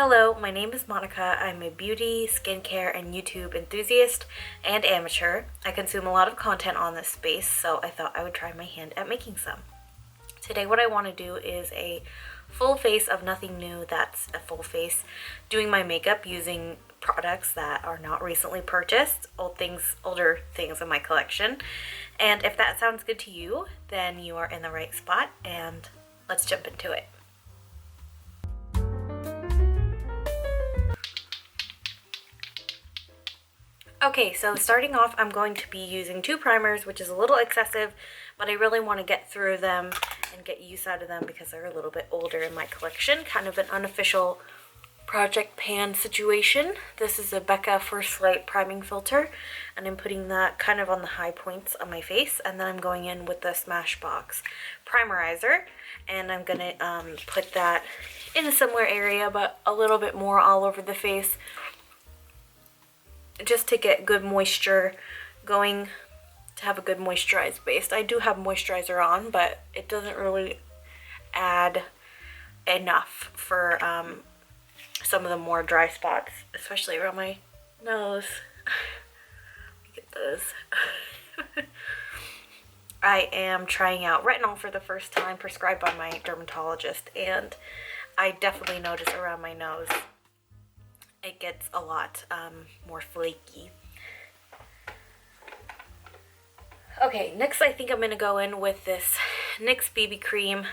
Hello, my name is Monica. I'm a beauty, skincare, and YouTube enthusiast and amateur. I consume a lot of content on this space, so I thought I would try my hand at making some. Today what I want to do is a full face of nothing new that's a full face, doing my makeup using products that are not recently purchased, older things in my collection. And if that sounds good to you, then you are in the right spot, and let's jump into it. Okay, so starting off, I'm going to be using two primers, which is a little excessive, but I really want to get through them and get use out of them because they're a little bit older in my collection. Kind of an unofficial project pan situation. This is a Becca First Light priming filter, and I'm putting that kind of on the high points on my face, and then I'm going in with the Smashbox primerizer, and I'm going to put that in a similar area, but a little bit more all over the face, just to get good moisture going, to have a good moisturized base. I do have moisturizer on, but it doesn't really add enough for some of the more dry spots, especially around my nose. Look at those. I am trying out retinol for the first time, prescribed by my dermatologist, and I definitely notice around my nose it gets a lot more flaky. Okay, next I think I'm going to go in with this NYX BB cream.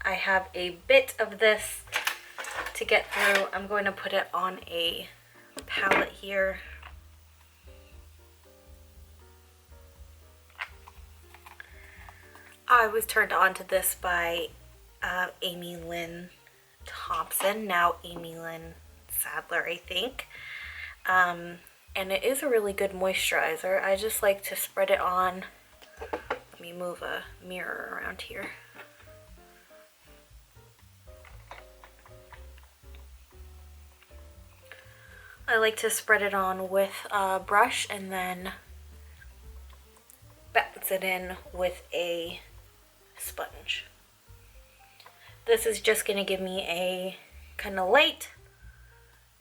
I have a bit of this to get through. I'm going to put it on a palette here. I was turned on to this by Amy Lynn Thompson, now Amy Lynn Sadler, I think. And it is a really good moisturizer. I just like to spread it on. Let me move a mirror around here. I like to spread it on with a brush and then bounce it in with a sponge. This is just going to give me a kind of light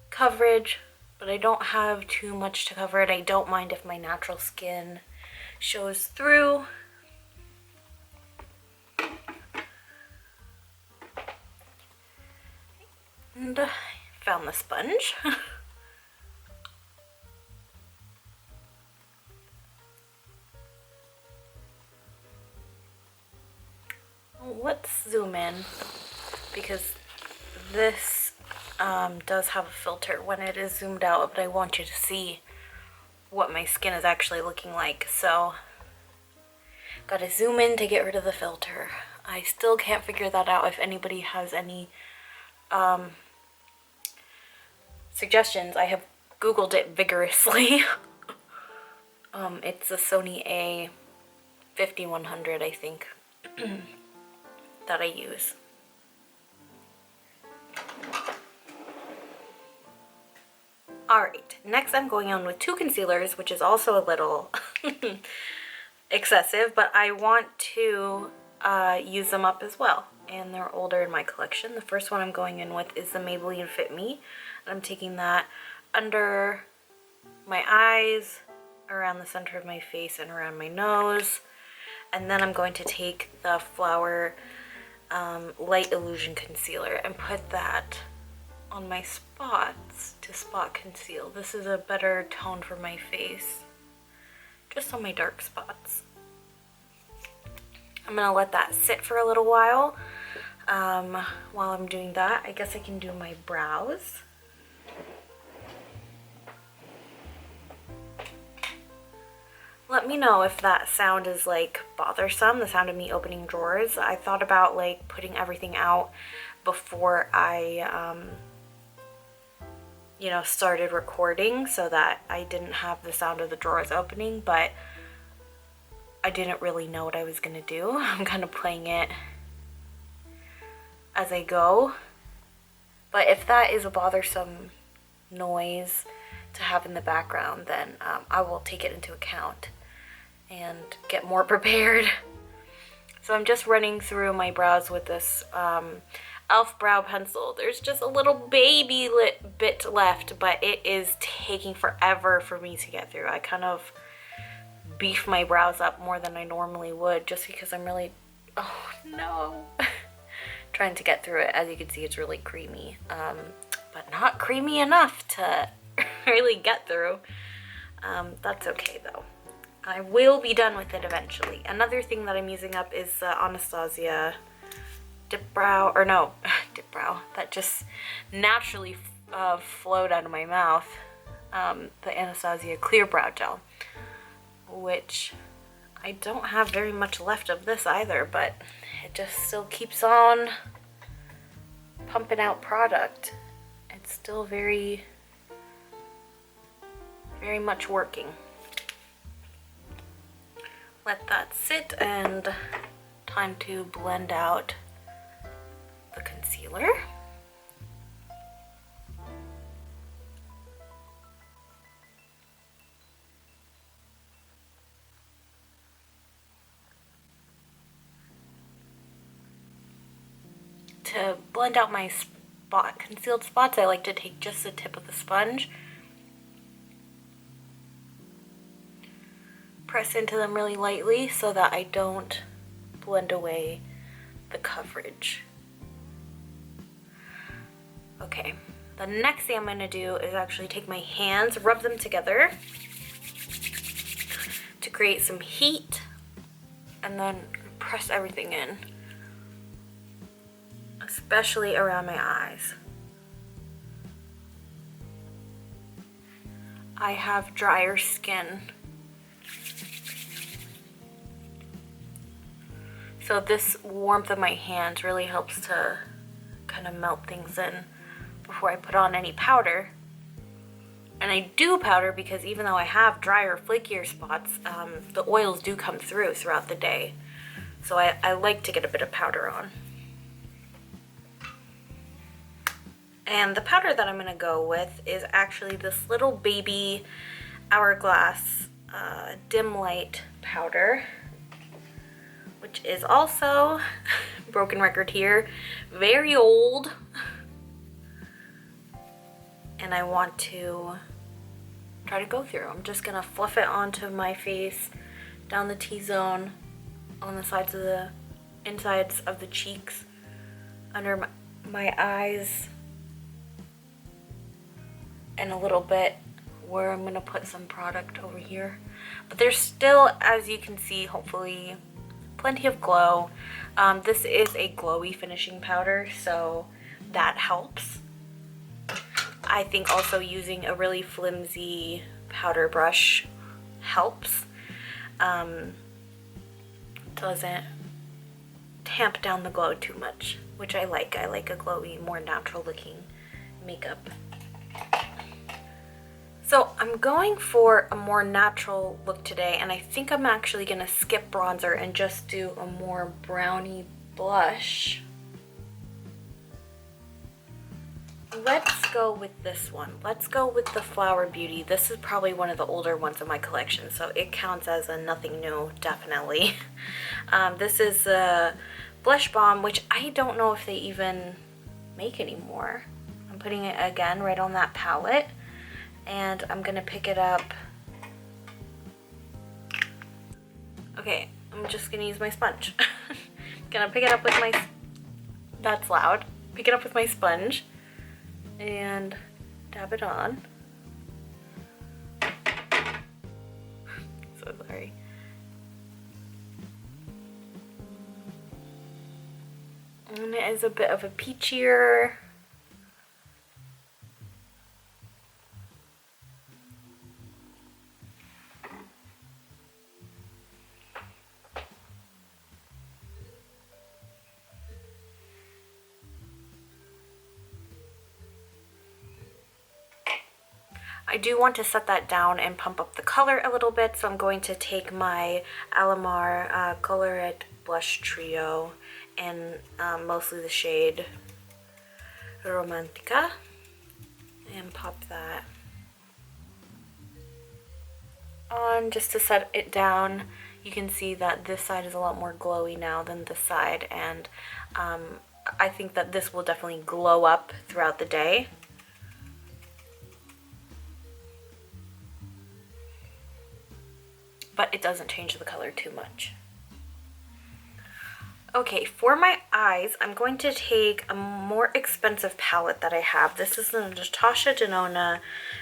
coverage, but I don't have too much to cover it. I don't mind if my natural skin shows through. And I found the sponge. Let's zoom in, because this does have a filter when it is zoomed out, but I want you to see what my skin is actually looking like, so gotta zoom in to get rid of the filter. I still can't figure that out. If anybody has any suggestions, I have Googled it vigorously. It's a Sony A5100, I think, that I use. Alright, next I'm going on with two concealers, which is also a little excessive, but I want to use them up as well, and they're older in my collection. The first one I'm going in with is the Maybelline Fit Me, and I'm taking that under my eyes, around the center of my face, and around my nose, and then I'm going to take the Flower Light Illusion Concealer and put that on my spots to spot conceal. This is a better tone for my face, just on my dark spots. I'm gonna let that sit for a little while. While I'm doing that, I guess I can do my brows. Let me know if that sound is like bothersome, the sound of me opening drawers. I thought about like putting everything out before I you know, started recording, so that I didn't have the sound of the drawers opening, but I didn't really know what I was gonna do. I'm kind of playing it as I go. But if that is a bothersome noise to have in the background, then I will take it into account and get more prepared. So I'm just running through my brows with this e.l.f. brow pencil. There's just a little baby bit left, but it is taking forever for me to get through. I kind of beef my brows up more than I normally would just because I'm really, oh no, trying to get through it. As you can see, it's really creamy, but not creamy enough to really get through. That's okay though. I will be done with it eventually. Another thing that I'm using up is Anastasia Dip Brow, or no, Dip Brow, that just naturally flowed out of my mouth. The Anastasia Clear Brow Gel, which I don't have very much left of this either, but it just still keeps on pumping out product. It's still very, very much working. Let that sit, and time to blend out the concealer. To blend out my concealed spots, I like to take just the tip of the sponge, press into them really lightly so that I don't blend away the coverage. Okay, the next thing I'm going to do is actually take my hands, rub them together to create some heat, and then press everything in, especially around my eyes. I have drier skin, so this warmth of my hands really helps to kind of melt things in before I put on any powder. And I do powder because even though I have drier, flakier spots, the oils do come throughout the day. So I like to get a bit of powder on. And the powder that I'm going to go with is actually this little baby Hourglass dim light powder, which is also, broken record here, very old. And I want to try to go through. I'm just gonna fluff it onto my face, down the T-zone, on the sides of the insides of the cheeks, under my eyes, and a little bit where I'm gonna put some product over here. But there's still, as you can see, hopefully, plenty of glow. This is a glowy finishing powder, so that helps. I think also using a really flimsy powder brush helps. Doesn't tamp down the glow too much, which I like. I like a glowy, more natural looking makeup. So I'm going for a more natural look today, and I think I'm actually gonna skip bronzer and just do a more browny blush. Let's go with this one. Let's go with the Flower Beauty. This is probably one of the older ones in my collection, so it counts as a nothing new, definitely. This is a blush balm, which I don't know if they even make anymore. I'm putting it again right on that palette, and I'm gonna pick it up. Okay, I'm just gonna use my sponge. Gonna pick it up with my, that's loud. Pick it up with my sponge and dab it on. So sorry. And it is a bit of a peachier. I do want to set that down and pump up the color a little bit, so I'm going to take my Alamar Colorette Blush Trio in mostly the shade Romantica, and pop that on just to set it down. You can see that this side is a lot more glowy now than this side, and I think that this will definitely glow up throughout the day. But it doesn't change the color too much. Okay, for my eyes, I'm going to take a more expensive palette that I have. This is the Natasha Denona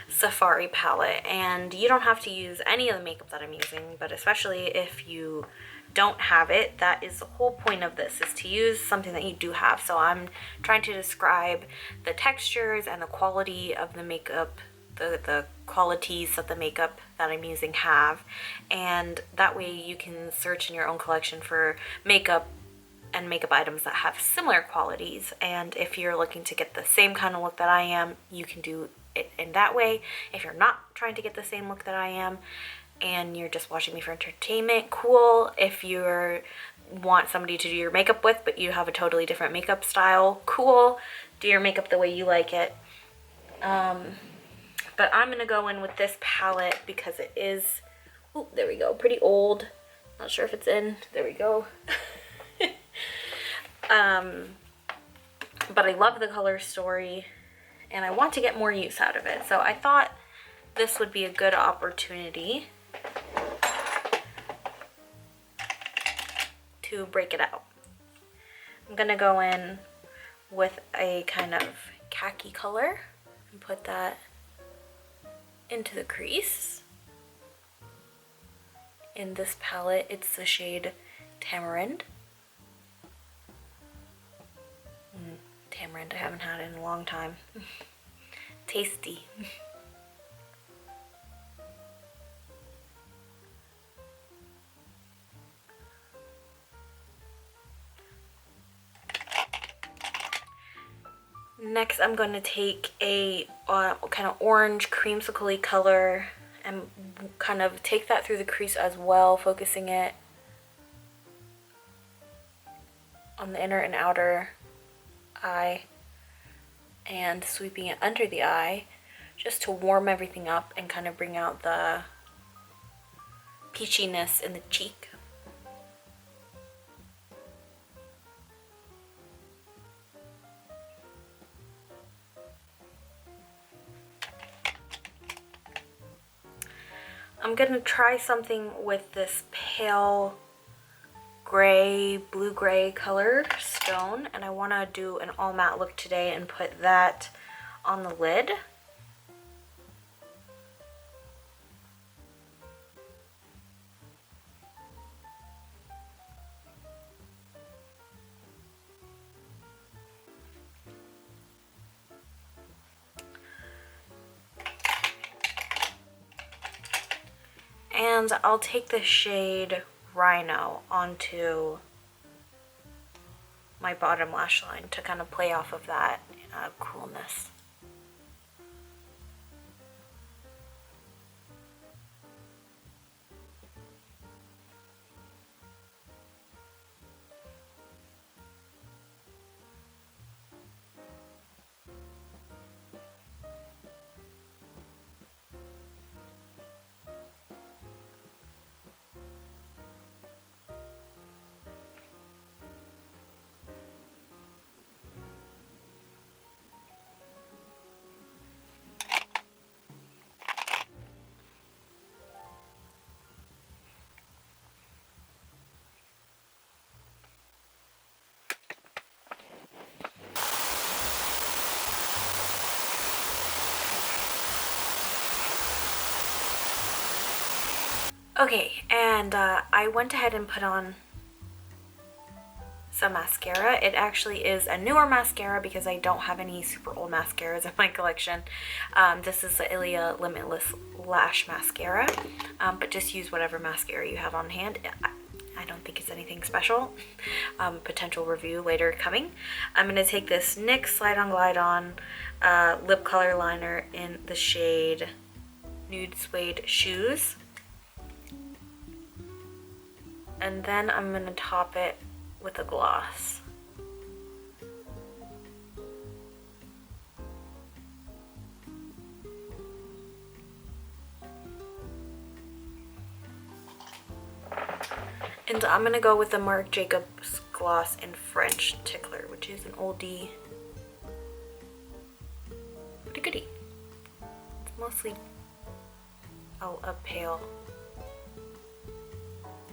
Safari palette, and you don't have to use any of the makeup that I'm using, but especially if you don't have it, that is the whole point of this, is to use something that you do have. So I'm trying to describe the textures and the quality of the makeup, the qualities that the makeup that I'm using have, and that way you can search in your own collection for makeup and makeup items that have similar qualities. And if you're looking to get the same kind of look that I am, you can do it in that way. If you're not trying to get the same look that I am and you're just watching me for entertainment, cool. If you want somebody to do your makeup with but you have a totally different makeup style, cool. Do your makeup the way you like it. But I'm gonna go in with this palette because it is, oh, there we go, pretty old. Not sure if it's in, there we go. But I love the color story and I want to get more use out of it. So I thought this would be a good opportunity to break it out. I'm gonna go in with a kind of khaki color and put that into the crease. In this palette, it's the shade Tamarind. Tamarind, I haven't had it in a long time. Tasty. Next, I'm going to take a kind of orange creamsicle-y color and kind of take that through the crease as well, focusing it on the inner and outer eye and sweeping it under the eye just to warm everything up and kind of bring out the peachiness in the cheek. I'm gonna try something with this pale gray, blue-gray color stone, and I want to do an all matte look today and put that on the lid. And I'll take the shade Rhino onto my bottom lash line to kind of play off of that coolness. Okay, and I went ahead and put on some mascara. It actually is a newer mascara because I don't have any super old mascaras in my collection. This is the Ilia Limitless Lash Mascara, but just use whatever mascara you have on hand. I don't think it's anything special. Potential review later coming. I'm going to take this NYX Slide On Glide On lip color liner in the shade Nude Suede Shoes. And then I'm going to top it with a gloss. And I'm going to go with the Marc Jacobs gloss in French Tickler which is an oldie but a goodie. It's mostly a pale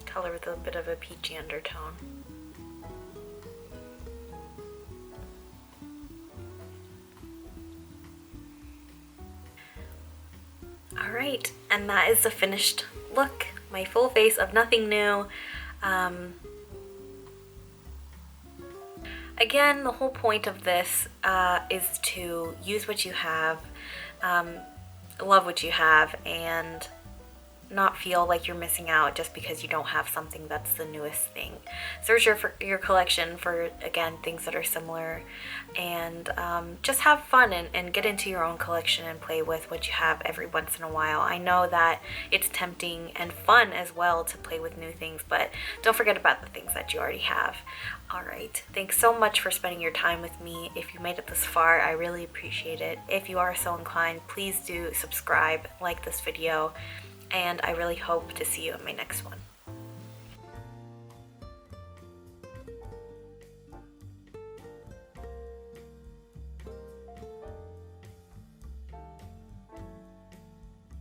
color with a bit of a peachy undertone. Alright, and that is the finished look. My full face of Nothing New. Again, the whole point of this is to use what you have, love what you have, and not feel like you're missing out just because you don't have something that's the newest thing. Search your collection for, again, things that are similar, and just have fun and get into your own collection and play with what you have every once in a while. I know that it's tempting and fun as well to play with new things, but don't forget about the things that you already have. Alright, thanks so much for spending your time with me. If you made it this far, I really appreciate it. If you are so inclined, please do subscribe, like this video, and I really hope to see you in my next one.